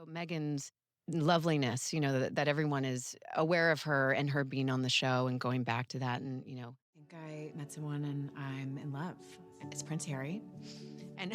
Megan's loveliness, that everyone is aware of her and her being on the show and going back to that. And, I think I met someone and I'm in love. It's Prince Harry. and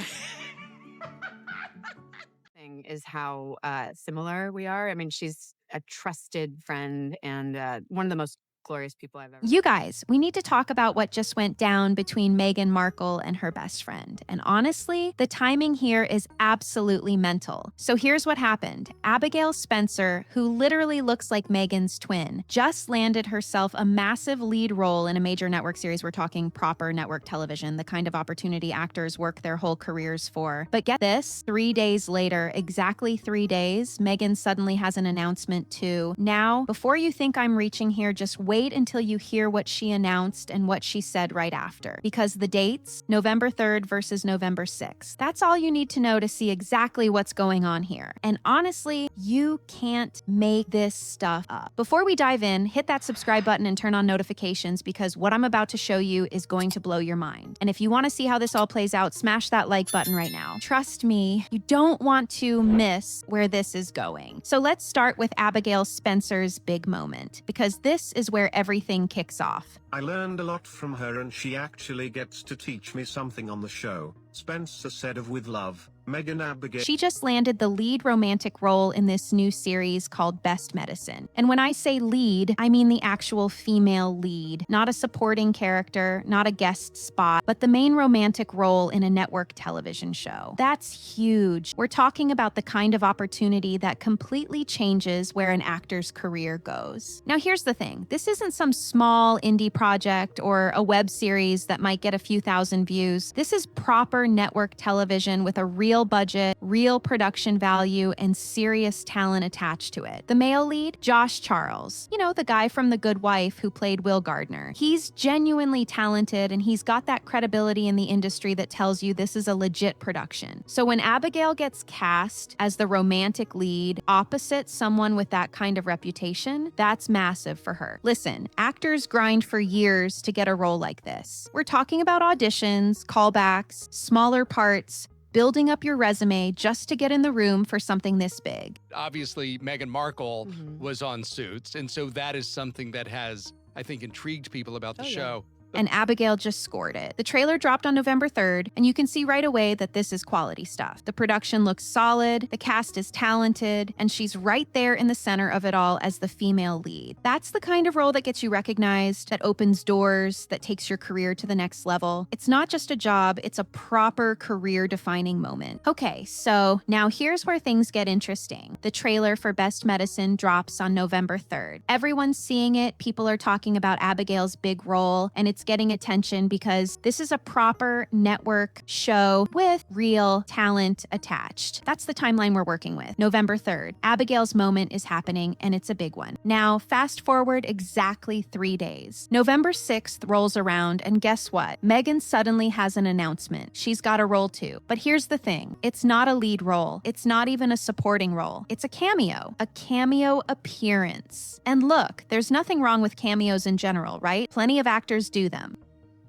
thing is how similar we are. I mean, she's a trusted friend and one of the most glorious people I've ever. You guys, we need to talk about what just went down between Meghan Markle and her best friend. And honestly, the timing here is absolutely mental. So here's what happened. Abigail Spencer, who literally looks like Meghan's twin, just landed herself a massive lead role in a major network series. We're talking proper network television, the kind of opportunity actors work their whole careers for. But get this, 3 days later, exactly 3 days, Meghan suddenly has an announcement to, now, before you think I'm reaching here, just wait until you hear what she announced and what she said right after. Because the dates, November 3rd versus November 6th. That's all you need to know to see exactly what's going on here. And honestly, you can't make this stuff up. Before we dive in, hit that subscribe button and turn on notifications because what I'm about to show you is going to blow your mind. And if you want to see how this all plays out, smash that like button right now. Trust me, you don't want to miss where this is going. So let's start with Abigail Spencer's big moment, because this is where everything kicks off. I learned a lot from her and she actually gets to teach me something on the show, Spencer said of With Love, Meghan Abigail. She just landed the lead romantic role in this new series called Best Medicine. And when I say lead, I mean the actual female lead, not a supporting character, not a guest spot, but the main romantic role in a network television show. That's huge. We're talking about the kind of opportunity that completely changes where an actor's career goes. Now here's the thing. This isn't some small indie project or a web series that might get a few thousand views. This is proper network television with a real budget, real production value, and serious talent attached to it. The male lead, Josh Charles. You know, the guy from The Good Wife who played Will Gardner. He's genuinely talented and he's got that credibility in the industry that tells you this is a legit production. So when Abigail gets cast as the romantic lead opposite someone with that kind of reputation, that's massive for her. Listen, actors grind for years to get a role like this. We're talking about auditions, callbacks, smaller parts, building up your resume just to get in the room for something this big. Obviously, Meghan Markle was on Suits, and so that is something that has, I think, intrigued people about the show. And Abigail just scored it. The trailer dropped on November 3rd, and you can see right away that this is quality stuff. The production looks solid, the cast is talented, and she's right there in the center of it all as the female lead. That's the kind of role that gets you recognized, that opens doors, that takes your career to the next level. It's not just a job, it's a proper career-defining moment. Okay, so now here's where things get interesting. The trailer for Best Medicine drops on November 3rd. Everyone's seeing it, people are talking about Abigail's big role, and it's getting attention because this is a proper network show with real talent attached. That's the timeline we're working with. November 3rd, Abigail's moment is happening and it's a big one. Now, fast forward exactly 3 days. November 6th rolls around and guess what? Meghan suddenly has an announcement. She's got a role too. But here's the thing. It's not a lead role. It's not even a supporting role. It's a cameo appearance. And look, there's nothing wrong with cameos in general, right? Plenty of actors do them.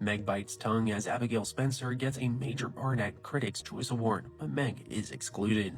Meg bites tongue as Abigail Spencer gets a major part at Critics' Choice Award, but Meg is excluded.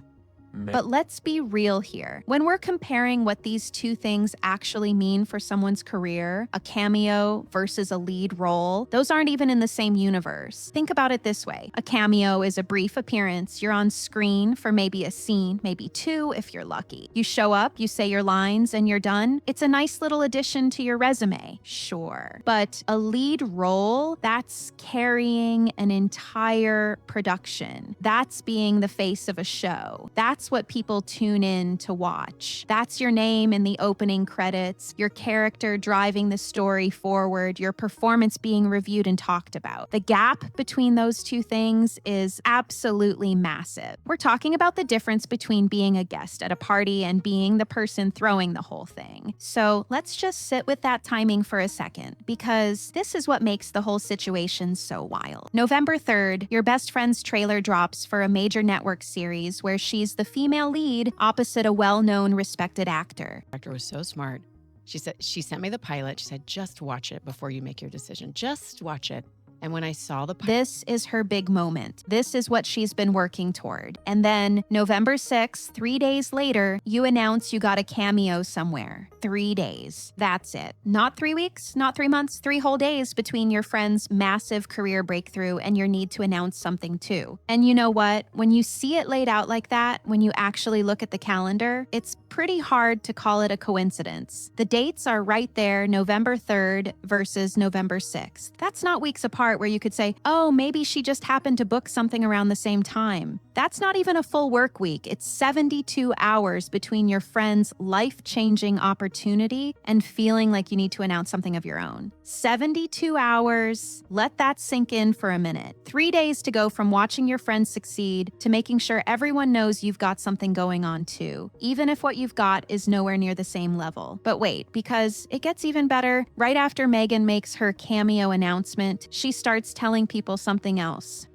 But let's be real here. When we're comparing what these two things actually mean for someone's career, a cameo versus a lead role, those aren't even in the same universe. Think about it this way. A cameo is a brief appearance. You're on screen for maybe a scene, maybe two if you're lucky. You show up, you say your lines, and you're done. It's a nice little addition to your resume, sure. But a lead role, that's carrying an entire production. That's being the face of a show. That's what people tune in to watch. That's your name in the opening credits, your character driving the story forward, your performance being reviewed and talked about. The gap between those two things is absolutely massive. We're talking about the difference between being a guest at a party and being the person throwing the whole thing. So let's just sit with that timing for a second, because this is what makes the whole situation so wild. November 3rd, your best friend's trailer drops for a major network series where she's the female lead opposite a well-known, respected actor. The actor was so smart. She sent me the pilot. She said, just watch it before you make your decision. Just watch it. And when I saw the This is her big moment. This is what she's been working toward. And then November 6th, 3 days later, you announce you got a cameo somewhere. 3 days. That's it. Not 3 weeks, not 3 months, 3 whole days between your friend's massive career breakthrough and your need to announce something too. And you know what? When you see it laid out like that, when you actually look at the calendar, it's pretty hard to call it a coincidence. The dates are right there, November 3rd versus November 6th. That's not weeks apart where you could say, oh, maybe she just happened to book something around the same time. That's not even a full work week. It's 72 hours between your friend's life-changing opportunity and feeling like you need to announce something of your own. 72 hours. Let that sink in for a minute. 3 days to go from watching your friend succeed to making sure everyone knows you've got something going on too, even if what you've got is nowhere near the same level. But wait, because it gets even better. Right after Meghan makes her cameo announcement, she starts telling people something else.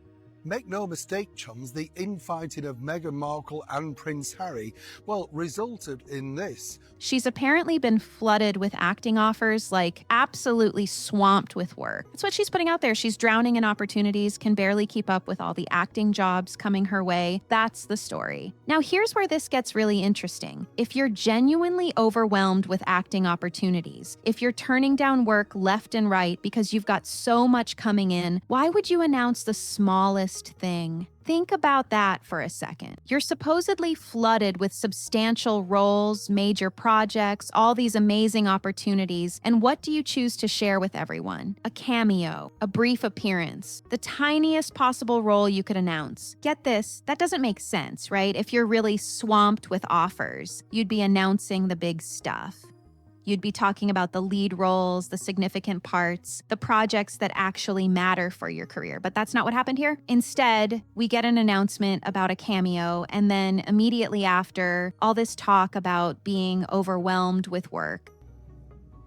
Make no mistake, chums, the infighting of Meghan Markle and Prince Harry, well, resulted in this. She's apparently been flooded with acting offers, like absolutely swamped with work. That's what she's putting out there. She's drowning in opportunities, can barely keep up with all the acting jobs coming her way. That's the story. Now, here's where this gets really interesting. If you're genuinely overwhelmed with acting opportunities, if you're turning down work left and right because you've got so much coming in, why would you announce the smallest thing? Think about that for a second. You're supposedly flooded with substantial roles, major projects, all these amazing opportunities, and what do you choose to share with everyone? A cameo, a brief appearance, the tiniest possible role you could announce. Get this, that doesn't make sense, right? If you're really swamped with offers, you'd be announcing the big stuff. You'd be talking about the lead roles, the significant parts, the projects that actually matter for your career. But that's not what happened here. Instead, we get an announcement about a cameo, and then immediately after, all this talk about being overwhelmed with work.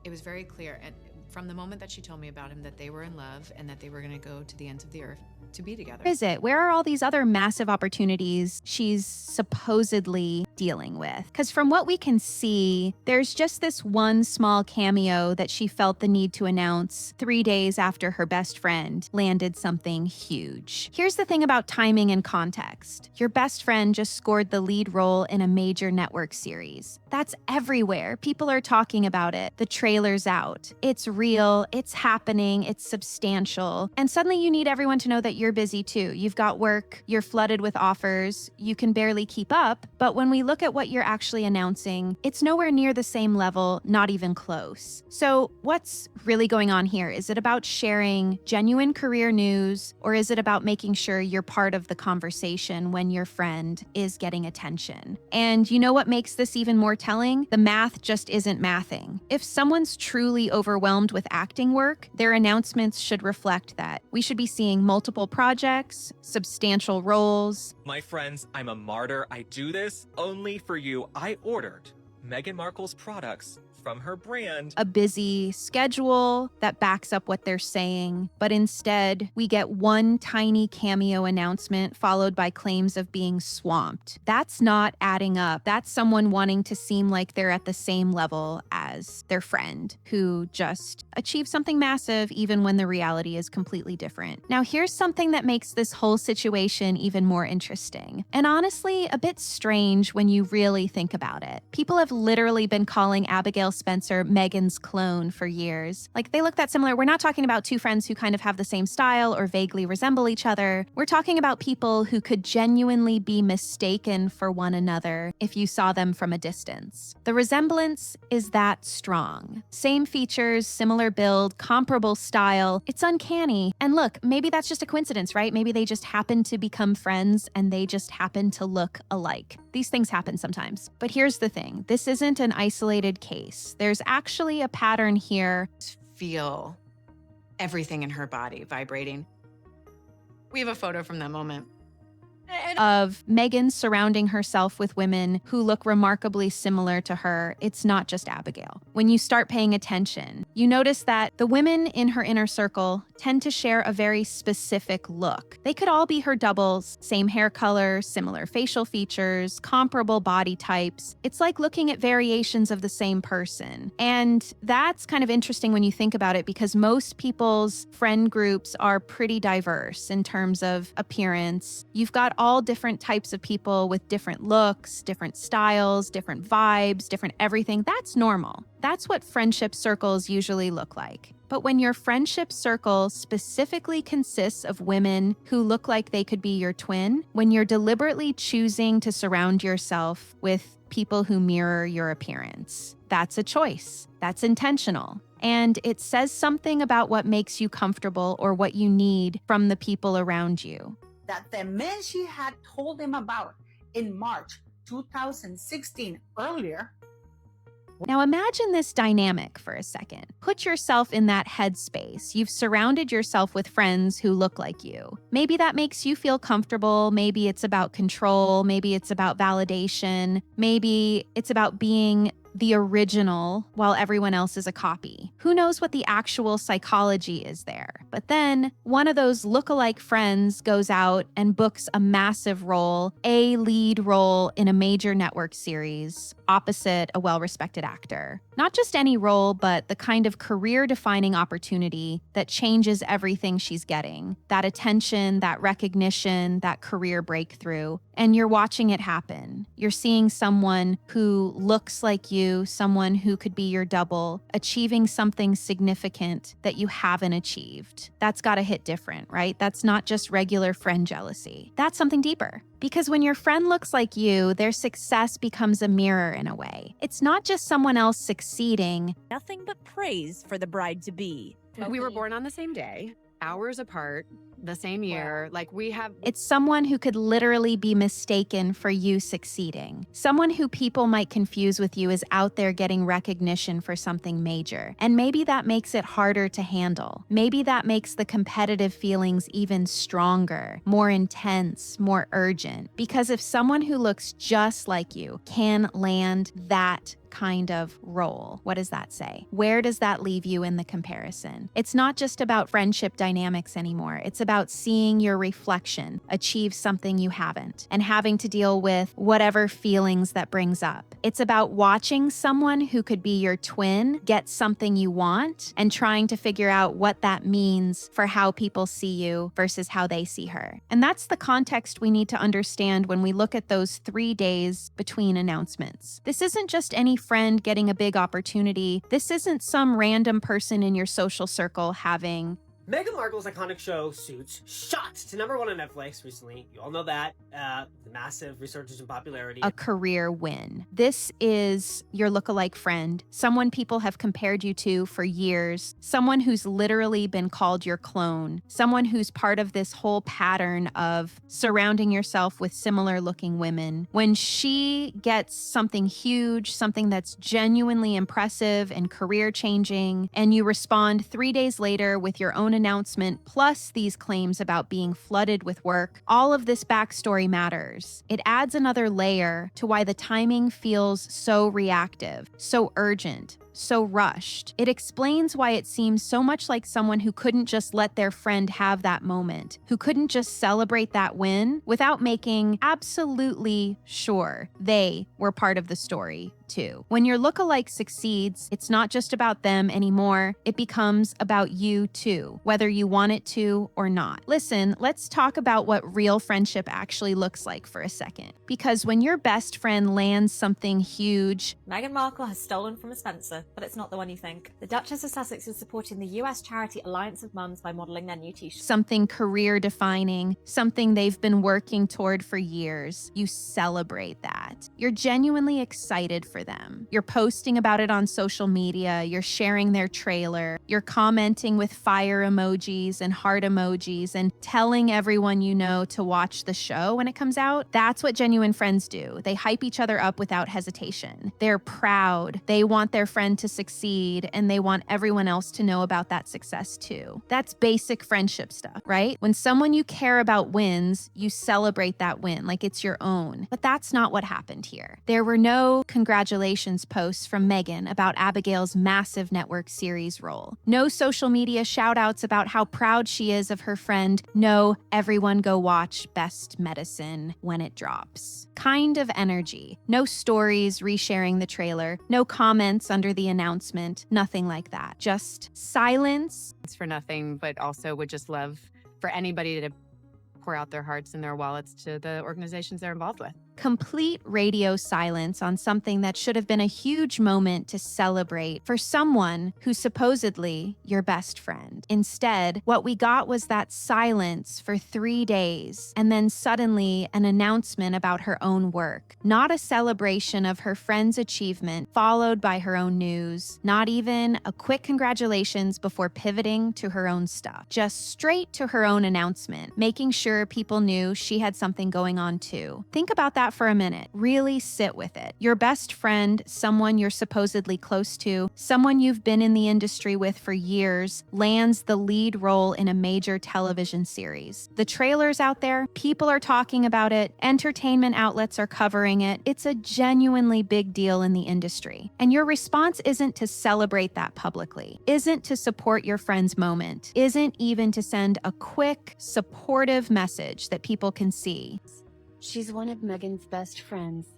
It was very clear, and from the moment that she told me about him, that they were in love and that they were going to go to the ends of the earth to be together. Where is it? Where are all these other massive opportunities she's supposedly dealing with? Because from what we can see, there's just this one small cameo that she felt the need to announce 3 days after her best friend landed something huge. Here's the thing about timing and context. Your best friend just scored the lead role in a major network series. That's everywhere. People are talking about it. The trailer's out. It's real. It's happening. It's substantial. And suddenly you need everyone to know that you're busy too. You've got work. You're flooded with offers. You can barely keep up. But when we look at what you're actually announcing, it's nowhere near the same level, not even close. So what's really going on here? Is it about sharing genuine career news, or is it about making sure you're part of the conversation when your friend is getting attention? And you know what makes this even more telling? The math just isn't mathing. If someone's truly overwhelmed with acting work, their announcements should reflect that. We should be seeing multiple projects, substantial roles. My friends, I'm a martyr. I do this only for you. I ordered Meghan Markle's products from her brand. A busy schedule that backs up what they're saying, but instead we get one tiny cameo announcement followed by claims of being swamped. That's not adding up. That's someone wanting to seem like they're at the same level as their friend who just achieved something massive even when the reality is completely different. Now here's something that makes this whole situation even more interesting, and honestly a bit strange when you really think about it. People have literally been calling Abigail Spencer Meghan's clone for years. Like, they look that similar. We're not talking about two friends who kind of have the same style or vaguely resemble each other. We're talking about people who could genuinely be mistaken for one another if you saw them from a distance. The resemblance is that strong. Same features, similar build, comparable style. It's uncanny. And look, maybe that's just a coincidence, right? Maybe they just happen to become friends and they just happen to look alike. These things happen sometimes. But here's the thing. This isn't an isolated case. There's actually a pattern here. Feel everything in her body vibrating. We have a photo from that moment. of Meghan surrounding herself with women who look remarkably similar to her. It's not just Abigail. When you start paying attention, you notice that the women in her inner circle tend to share a very specific look. They could all be her doubles, same hair color, similar facial features, comparable body types. It's like looking at variations of the same person. And that's kind of interesting when you think about it, because most people's friend groups are pretty diverse in terms of appearance. You've got all different types of people with different looks, different styles, different vibes, different everything. That's normal. That's what friendship circles usually look like. But when your friendship circle specifically consists of women who look like they could be your twin, when you're deliberately choosing to surround yourself with people who mirror your appearance, that's a choice. That's intentional. And it says something about what makes you comfortable or what you need from the people around you. That the men she had told him about in March 2016 earlier. Now imagine this dynamic for a second. Put yourself in that headspace. You've surrounded yourself with friends who look like you. Maybe that makes you feel comfortable. Maybe it's about control. Maybe it's about validation. Maybe it's about being the original while everyone else is a copy. Who knows what the actual psychology is there? But then one of those look-alike friends goes out and books a massive role, a lead role in a major network series opposite a well-respected actor. Not just any role, but the kind of career-defining opportunity that changes everything she's getting. That attention, that recognition, that career breakthrough. And you're watching it happen. You're seeing someone who looks like you, someone who could be your double, achieving something significant that you haven't achieved. That's got to hit different, right? That's not just regular friend jealousy. That's something deeper. Because when your friend looks like you, their success becomes a mirror in a way. It's not just someone else succeeding. Nothing but praise for the bride-to-be. We were born on the same day, hours apart, the same year. Like we have. It's someone who could literally be mistaken for you succeeding. Someone who people might confuse with you is out there getting recognition for something major. And maybe that makes it harder to handle. Maybe that makes the competitive feelings even stronger, more intense, more urgent. Because if someone who looks just like you can land that kind of role, what does that say? Where does that leave you in the comparison? It's not just about friendship dynamics anymore. It's about seeing your reflection achieve something you haven't and having to deal with whatever feelings that brings up. It's about watching someone who could be your twin get something you want and trying to figure out what that means for how people see you versus how they see her. And that's the context we need to understand when we look at those 3 days between announcements. This isn't just any friend getting a big opportunity. This isn't some random person in your social circle having. Meghan Markle's iconic show, Suits, shot to #1 on Netflix recently. You all know that. The massive resurgence in popularity. A career win. This is your lookalike friend, someone people have compared you to for years, someone who's literally been called your clone, someone who's part of this whole pattern of surrounding yourself with similar looking women. When she gets something huge, something that's genuinely impressive and career changing, and you respond 3 days later with your own announcement, plus these claims about being flooded with work, all of this backstory matters. It adds another layer to why the timing feels so reactive, so urgent, so rushed. It explains why it seems so much like someone who couldn't just let their friend have that moment, who couldn't just celebrate that win without making absolutely sure they were part of the story too. When your lookalike succeeds, it's not just about them anymore. It becomes about you too, whether you want it to or not. Listen, let's talk about what real friendship actually looks like for a second. Because when your best friend lands something huge, Meghan Markle has stolen from a Spencer, but it's not the one you think. The Duchess of Sussex is supporting the US charity Alliance of Mums by modeling their new t-shirts. Something career defining, something they've been working toward for years, you celebrate that. You're genuinely excited for them. You're posting about it on social media, you're sharing their trailer, you're commenting with fire emojis and heart emojis and telling everyone you know to watch the show when it comes out. That's what genuine friends do. They hype each other up without hesitation. They're proud. They want their friend friend to succeed and they want everyone else to know about that success too. That's basic friendship stuff, right? When someone you care about wins, you celebrate that win like it's your own. But that's not what happened here. There were no congratulations posts from Meghan about Abigail's massive network series role. No social media shout outs about how proud she is of her friend. No, everyone go watch Best Medicine when it drops. Kind of energy. No stories resharing the trailer. No comments under the announcement. Nothing like that. Just silence. It's for nothing, but also would just love for anybody to pour out their hearts and their wallets to the organizations they're involved with. Complete radio silence on something that should have been a huge moment to celebrate for someone who's supposedly your best friend. Instead, what we got was that silence for 3 days, and then suddenly an announcement about her own work. Not a celebration of her friend's achievement, followed by her own news. Not even a quick congratulations before pivoting to her own stuff. Just straight to her own announcement, making sure people knew she had something going on too. Think about that for a minute. Really sit with it. Your best friend, someone you're supposedly close to, someone you've been in the industry with for years, lands the lead role in a major television series. The trailer's out there, people are talking about it, entertainment outlets are covering it. It's a genuinely big deal in the industry. And your response isn't to celebrate that publicly, isn't to support your friend's moment, isn't even to send a quick, supportive message that people can see. She's one of Meghan's best friends.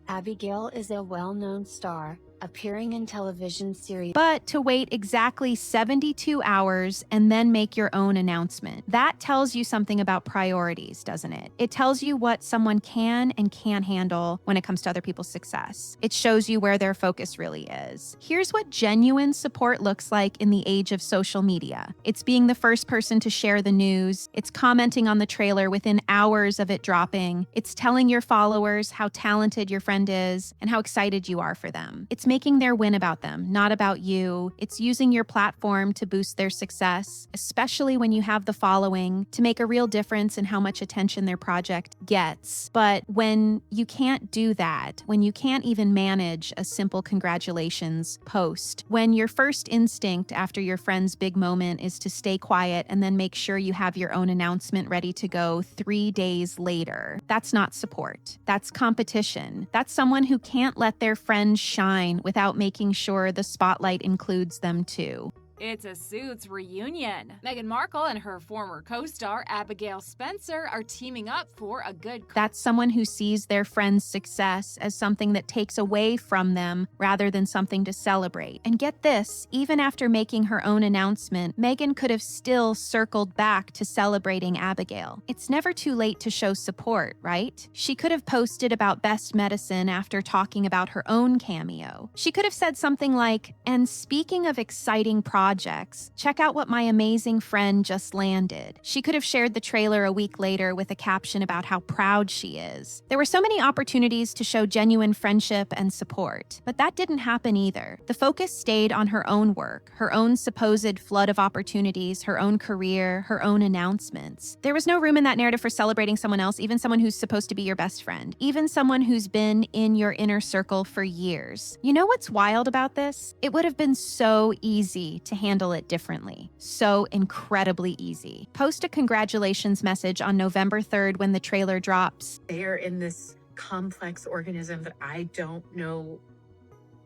Abigail is a well-known star, appearing in television series. But to wait exactly 72 hours and then make your own announcement. That tells you something about priorities, doesn't it? It tells you what someone can and can't handle when it comes to other people's success. It shows you where their focus really is. Here's what genuine support looks like in the age of social media. It's being the first person to share the news. It's commenting on the trailer within hours of it dropping. It's telling your followers how talented your friend is and how excited you are for them. It's making their win about them, not about you. It's using your platform to boost their success, especially when you have the following, to make a real difference in how much attention their project gets. But when you can't do that, when you can't even manage a simple congratulations post, when your first instinct after your friend's big moment is to stay quiet and then make sure you have your own announcement ready to go 3 days later, that's not support. That's competition. That's someone who can't let their friends shine without making sure the spotlight includes them too. It's a Suits reunion. Meghan Markle and her former co-star Abigail Spencer are teaming up for a good cause. That's someone who sees their friend's success as something that takes away from them rather than something to celebrate. And get this, even after making her own announcement, Meghan could have still circled back to celebrating Abigail. It's never too late to show support, right? She could have posted about Best Medicine after talking about her own cameo. She could have said something like, "And speaking of exciting projects, check out what my amazing friend just landed." She could have shared the trailer a week later with a caption about how proud she is. There were so many opportunities to show genuine friendship and support, but that didn't happen either. The focus stayed on her own work, her own supposed flood of opportunities, her own career, her own announcements. There was no room in that narrative for celebrating someone else, even someone who's supposed to be your best friend, even someone who's been in your inner circle for years. You know what's wild about this? It would have been so easy to handle it differently. So incredibly easy. Post a congratulations message on November 3rd when the trailer drops. They are in this complex organism that I don't know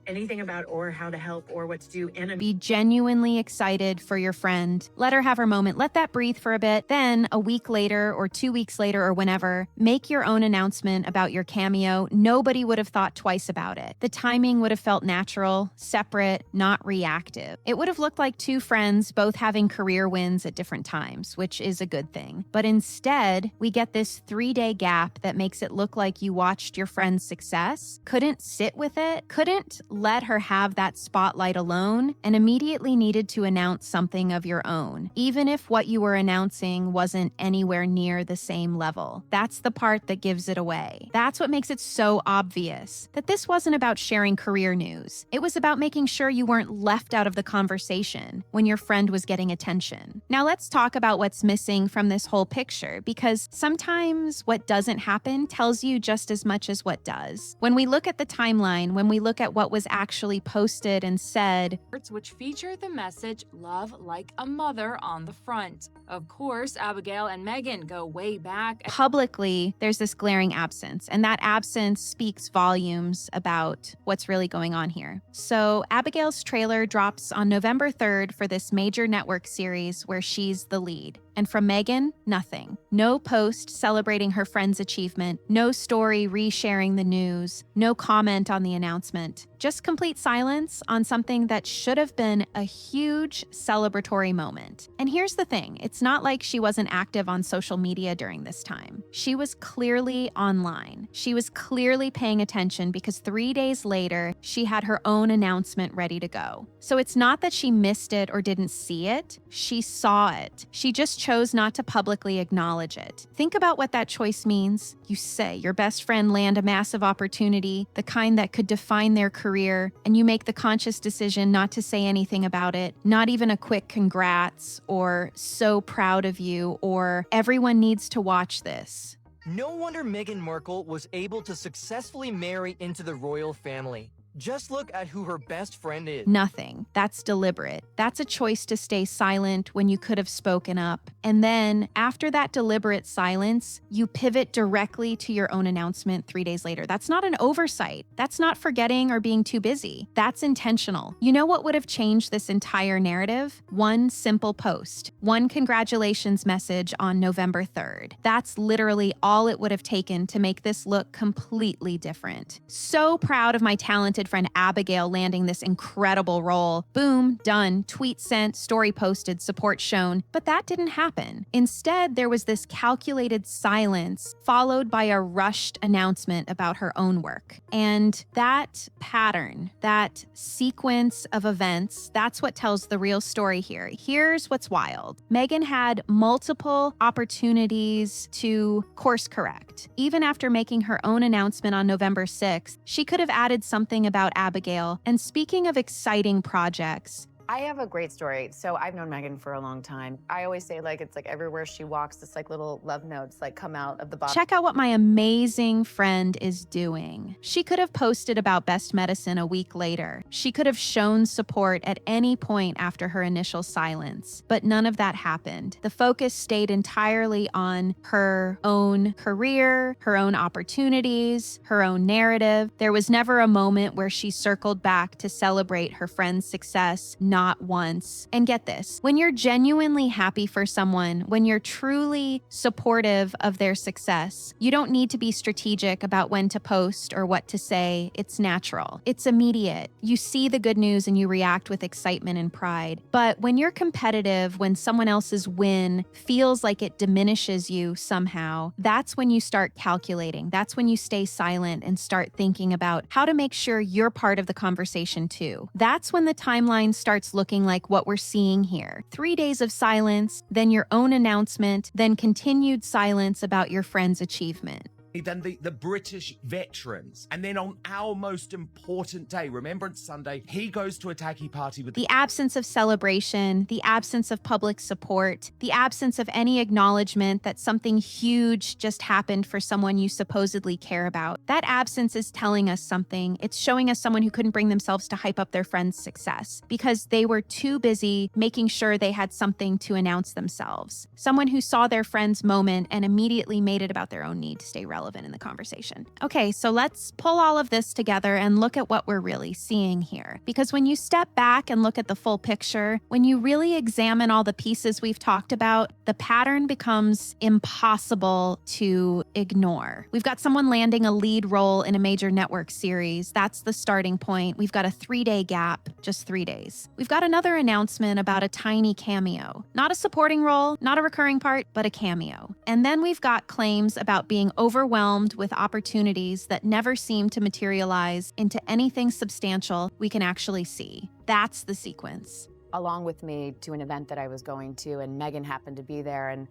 anything about or how to help or what to do. And be genuinely excited for your friend. Let her have her moment. Let that breathe for a bit. Then a week later or 2 weeks later or whenever, make your own announcement about your cameo. Nobody would have thought twice about it. The timing would have felt natural, separate, not reactive. It would have looked like two friends both having career wins at different times, which is a good thing. But instead, we get this 3-day gap that makes it look like you watched your friend's success, couldn't sit with it, couldn't let her have that spotlight alone, and immediately needed to announce something of your own, even if what you were announcing wasn't anywhere near the same level. That's the part that gives it away. That's what makes it so obvious that this wasn't about sharing career news. It was about making sure you weren't left out of the conversation when your friend was getting attention. Now let's talk about what's missing from this whole picture, because sometimes what doesn't happen tells you just as much as what does. When we look at the timeline, when we look at what was was actually posted and said, which feature the message "Love like a mother" on the front. Of course, Abigail and Meghan go way back. publicly, there's this glaring absence, and that absence speaks volumes about what's really going on here. So, Abigail's trailer drops on November 3rd for this major network series where she's the lead. And from Meghan, nothing. No post celebrating her friend's achievement, no story resharing the news, no comment on the announcement. Just complete silence on something that should have been a huge celebratory moment. And here's the thing, it's not like she wasn't active on social media during this time. She was clearly online. She was clearly paying attention because 3 days later, she had her own announcement ready to go. So it's not that she missed it or didn't see it, she saw it. She just chose not to publicly acknowledge it. Think about what that choice means. You say your best friend land a massive opportunity, the kind that could define their career, and you make the conscious decision not to say anything about it, not even a quick congrats or so proud of you or everyone needs to watch this. No wonder Meghan Markle was able to successfully marry into the royal family. Just look at who her best friend is. Nothing. That's deliberate. That's a choice to stay silent when you could have spoken up. And then, after that deliberate silence, you pivot directly to your own announcement 3 days later. That's not an oversight. That's not forgetting or being too busy. That's intentional. You know what would have changed this entire narrative? One simple post. One congratulations message on November 3rd. That's literally all it would have taken to make this look completely different. So proud of my talented friend Abigail landing this incredible role. Boom, done, tweet sent, story posted, support shown. But that didn't happen. Instead, there was this calculated silence followed by a rushed announcement about her own work. And that pattern, that sequence of events, that's what tells the real story here. Here's what's wild. Meghan had multiple opportunities to course correct. Even after making her own announcement on November 6th, she could have added something about Abigail. And speaking of exciting projects, I have a great story. So I've known Meghan for a long time. I always say it's like everywhere she walks, it's like little love notes come out of the bottom. check out what my amazing friend is doing. She could have posted about Best Medicine a week later. She could have shown support at any point after her initial silence, but none of that happened. The focus stayed entirely on her own career, her own opportunities, her own narrative. There was never a moment where she circled back to celebrate her friend's success, not once. And get this, when you're genuinely happy for someone, when you're truly supportive of their success, you don't need to be strategic about when to post or what to say. It's natural. It's immediate. You see the good news and you react with excitement and pride. But when you're competitive, when someone else's win feels like it diminishes you somehow, that's when you start calculating. That's when you stay silent and start thinking about how to make sure you're part of the conversation too. That's when the timeline starts looking like what we're seeing here. 3 days of silence, then your own announcement, then continued silence about your friend's achievement. Than the British veterans. And then on our most important day, Remembrance Sunday, he goes to a tacky party with the absence of celebration, the absence of public support, the absence of any acknowledgement that something huge just happened for someone you supposedly care about. That absence is telling us something. It's showing us someone who couldn't bring themselves to hype up their friend's success because they were too busy making sure they had something to announce themselves. Someone who saw their friend's moment and immediately made it about their own need to stay relevant in the conversation. Okay, so let's pull all of this together and look at what we're really seeing here. Because when you step back and look at the full picture, when you really examine all the pieces we've talked about, the pattern becomes impossible to ignore. We've got someone landing a lead role in a major network series. That's the starting point. We've got a 3-day gap, just 3 days. We've got another announcement about a tiny cameo. Not a supporting role, not a recurring part, but a cameo. And then we've got claims about being overwhelmed with opportunities that never seem to materialize into anything substantial we can actually see. That's the sequence. Along with me to an event that I was going to, and Meghan happened to be there, and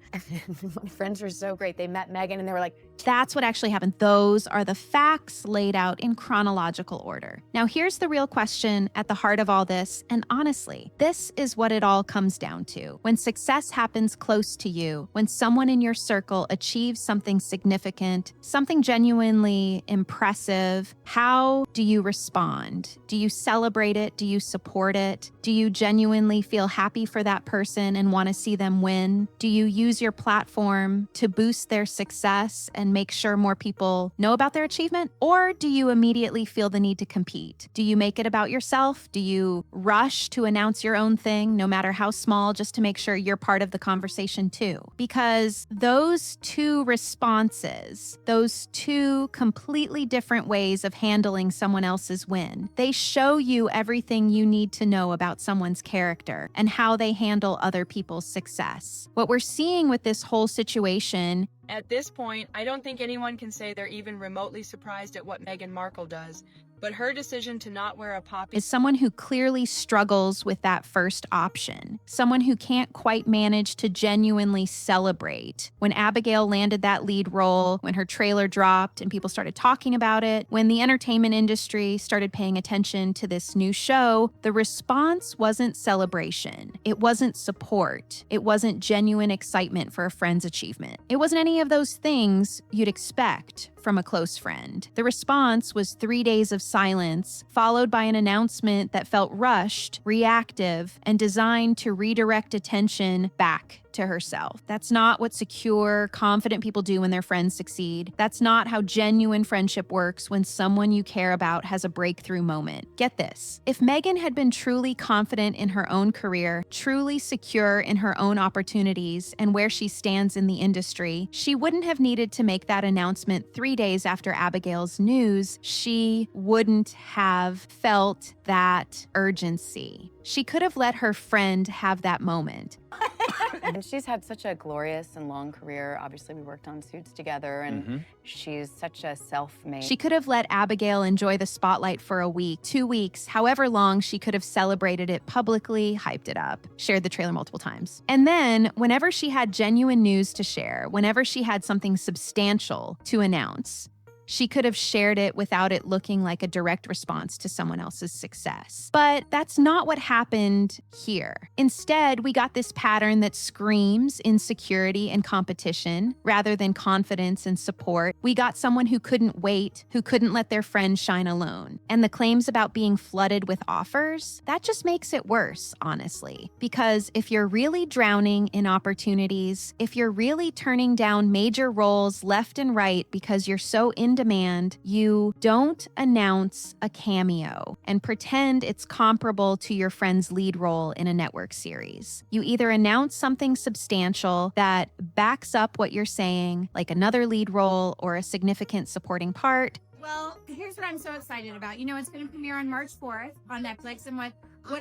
my friends were so great. They met Meghan and they were like, That's what actually happened. Those are the facts laid out in chronological order. Now, here's the real question at the heart of all this, and honestly, this is what it all comes down to. When success happens close to you, when someone in your circle achieves something significant, something genuinely impressive, how do you respond? Do you celebrate it? Do you support it? Do you genuinely feel happy for that person and want to see them win? Do you use your platform to boost their success and make sure more people know about their achievement? Or do you immediately feel the need to compete? Do you make it about yourself? Do you rush to announce your own thing, no matter how small, just to make sure you're part of the conversation too? Because those two responses, those two completely different ways of handling someone else's win, they show you everything you need to know about someone's character and how they handle other people's success. What we're seeing with this whole situation at this point, I don't think anyone can say they're even remotely surprised at what Meghan Markle does, but her decision to not wear a poppy is someone who clearly struggles with that first option, someone who can't quite manage to genuinely celebrate. When Abigail landed that lead role, when her trailer dropped and people started talking about it, when the entertainment industry started paying attention to this new show, the response wasn't celebration. It wasn't support. It wasn't genuine excitement for a friend's achievement. It wasn't any of those things you'd expect from a close friend. The response was 3 days of silence, followed by an announcement that felt rushed, reactive, and designed to redirect attention back to herself. That's not what secure, confident people do when their friends succeed. That's not how genuine friendship works when someone you care about has a breakthrough moment. Get this. If Meghan had been truly confident in her own career, truly secure in her own opportunities and where she stands in the industry, she wouldn't have needed to make that announcement 3 days after Abigail's news. She wouldn't have felt that urgency. She could have let her friend have that moment. And she's had such a glorious and long career. Obviously, we worked on Suits together, and she's such a self-made. She could have let Abigail enjoy the spotlight for a week, 2 weeks, however long. She could have celebrated it publicly, hyped it up, shared the trailer multiple times. And then, whenever she had genuine news to share, whenever she had something substantial to announce, she could have shared it without it looking like a direct response to someone else's success. But that's not what happened here. Instead, we got this pattern that screams insecurity and competition rather than confidence and support. We got someone who couldn't wait, who couldn't let their friend shine alone. And the claims about being flooded with offers, that just makes it worse, honestly. Because if you're really drowning in opportunities, if you're really turning down major roles left and right because you're so in demand, you don't announce a cameo and pretend it's comparable to your friend's lead role in a network series. You either announce something substantial that backs up what you're saying, like another lead role or a significant supporting part. Well, here's what I'm so excited about. You know, it's going to premiere on March 4th on Netflix, and what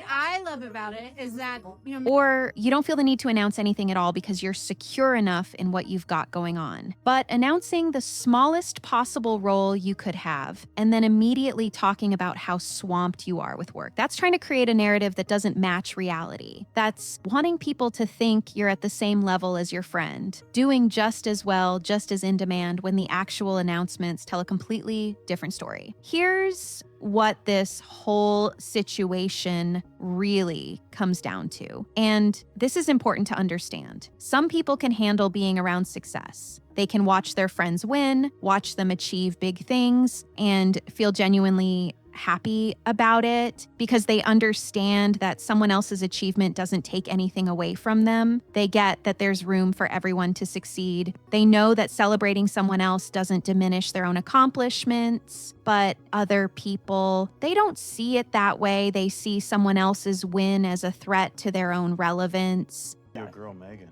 I love about it is that, you know, Or you don't feel the need to announce anything at all because you're secure enough in what you've got going on. But announcing the smallest possible role you could have and then immediately talking about how swamped you are with work, that's trying to create a narrative that doesn't match reality. That's wanting people to think you're at the same level as your friend, doing just as well, just as in demand, when the actual announcements tell a completely different story. Here's what this whole situation really comes down to. And this is important to understand. Some people can handle being around success. They can watch their friends win, watch them achieve big things, and feel genuinely happy about it because they understand that someone else's achievement doesn't take anything away from them. They get that there's room for everyone to succeed. They know that celebrating someone else doesn't diminish their own accomplishments, but other people, they don't see it that way. They see someone else's win as a threat to their own relevance. Your girl, Meghan.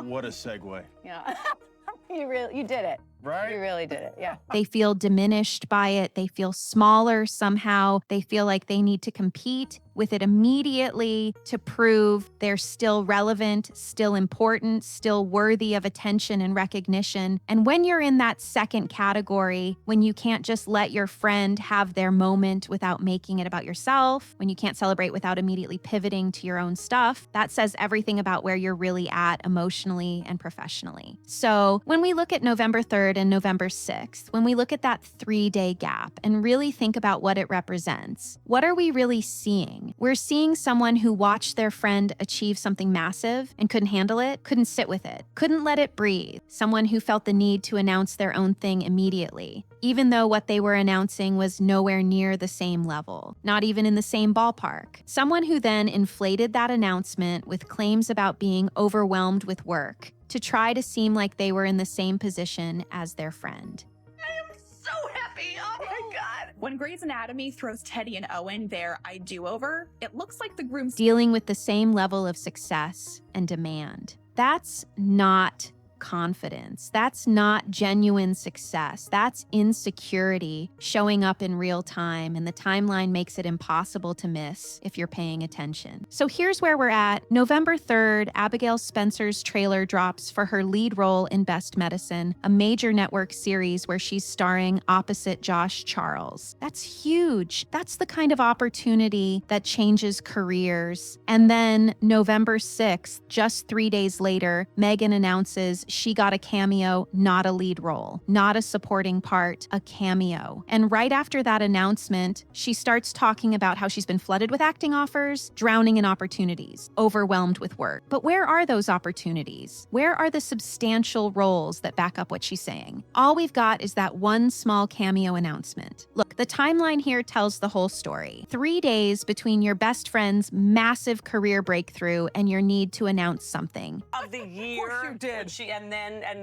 What a segue. Yeah, you did it. right? You really did it, yeah. They feel diminished by it. They feel smaller somehow. They feel like they need to compete with it immediately to prove they're still relevant, still important, still worthy of attention and recognition. And when you're in that second category, when you can't just let your friend have their moment without making it about yourself, when you can't celebrate without immediately pivoting to your own stuff, that says everything about where you're really at emotionally and professionally. So when we look at November 3rd and November 6th, when we look at that 3-day gap and really think about what it represents, what are we really seeing? We're seeing someone who watched their friend achieve something massive and couldn't handle it, couldn't sit with it, couldn't let it breathe. Someone who felt the need to announce their own thing immediately, even though what they were announcing was nowhere near the same level, not even in the same ballpark. Someone who then inflated that announcement with claims about being overwhelmed with work to try to seem like they were in the same position as their friend. So happy. Oh my God. When Grey's Anatomy throws Teddy and Owen their I do over, it looks like the groom's Dealing with the same level of success and demand. That's not confidence. That's not genuine success. That's insecurity showing up in real time, and the timeline makes it impossible to miss if you're paying attention. So here's where we're at. November 3rd, Abigail Spencer's trailer drops for her lead role in Best Medicine, a major network series where she's starring opposite Josh Charles. That's huge. That's the kind of opportunity that changes careers. And then November 6th, just 3 days later, Meghan announces she got a cameo, not a lead role, not a supporting part, a cameo. And right after that announcement, she starts talking about how she's been flooded with acting offers, drowning in opportunities, overwhelmed with work. But where are those opportunities? Where are the substantial roles that back up what she's saying? All we've got is that one small cameo announcement. Look, the timeline here tells the whole story. 3 days between your best friend's massive career breakthrough and your need to announce something. Of the year. Of course you did. And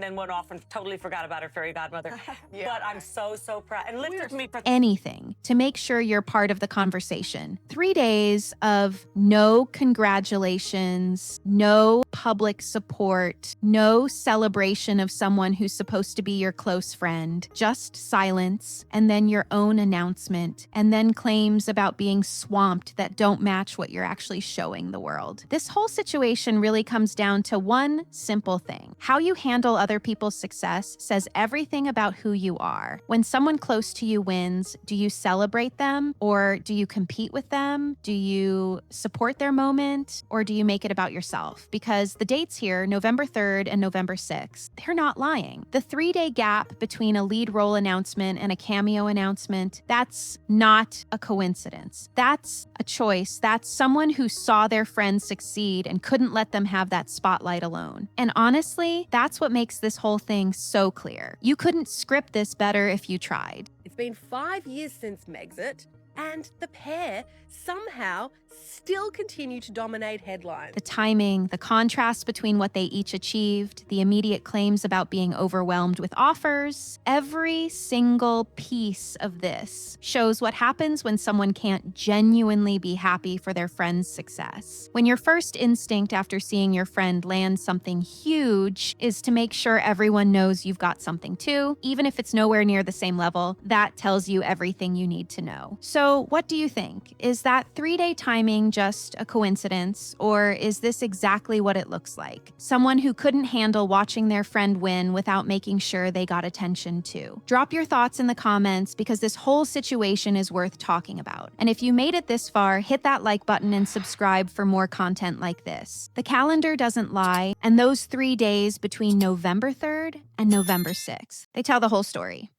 then went off and totally forgot about her fairy godmother. But I'm so proud. And lifted me for Anything to make sure you're part of the conversation. 3 days of no congratulations, no public support, no celebration of someone who's supposed to be your close friend, just silence, and then your own announcement, and then claims about being swamped that don't match what you're actually showing the world. This whole situation really comes down to one simple thing. How you handle other people's success says everything about who you are. When someone close to you wins, do you celebrate them or do you compete with them? Do you support their moment or do you make it about yourself? Because the dates here, November 3rd and November 6th, they're not lying. The 3-day gap between a lead role announcement and a cameo announcement, that's not a coincidence. That's a choice. That's someone who saw their friends succeed and couldn't let them have that spotlight alone. And honestly, that's what makes this whole thing so clear. You couldn't script this better if you tried. It's been 5 years since Megxit, and the pair somehow still continue to dominate headlines. The timing, the contrast between what they each achieved, the immediate claims about being overwhelmed with offers, every single piece of this shows what happens when someone can't genuinely be happy for their friend's success. When your first instinct after seeing your friend land something huge is to make sure everyone knows you've got something too, even if it's nowhere near the same level, that tells you everything you need to know. So what do you think? Is that 3-day timing just a coincidence, or is this exactly what it looks like? Someone who couldn't handle watching their friend win without making sure they got attention too. Drop your thoughts in the comments because this whole situation is worth talking about. And if you made it this far, hit that like button and subscribe for more content like this. The calendar doesn't lie, and those 3 days between November 3rd and November 6th, they tell the whole story.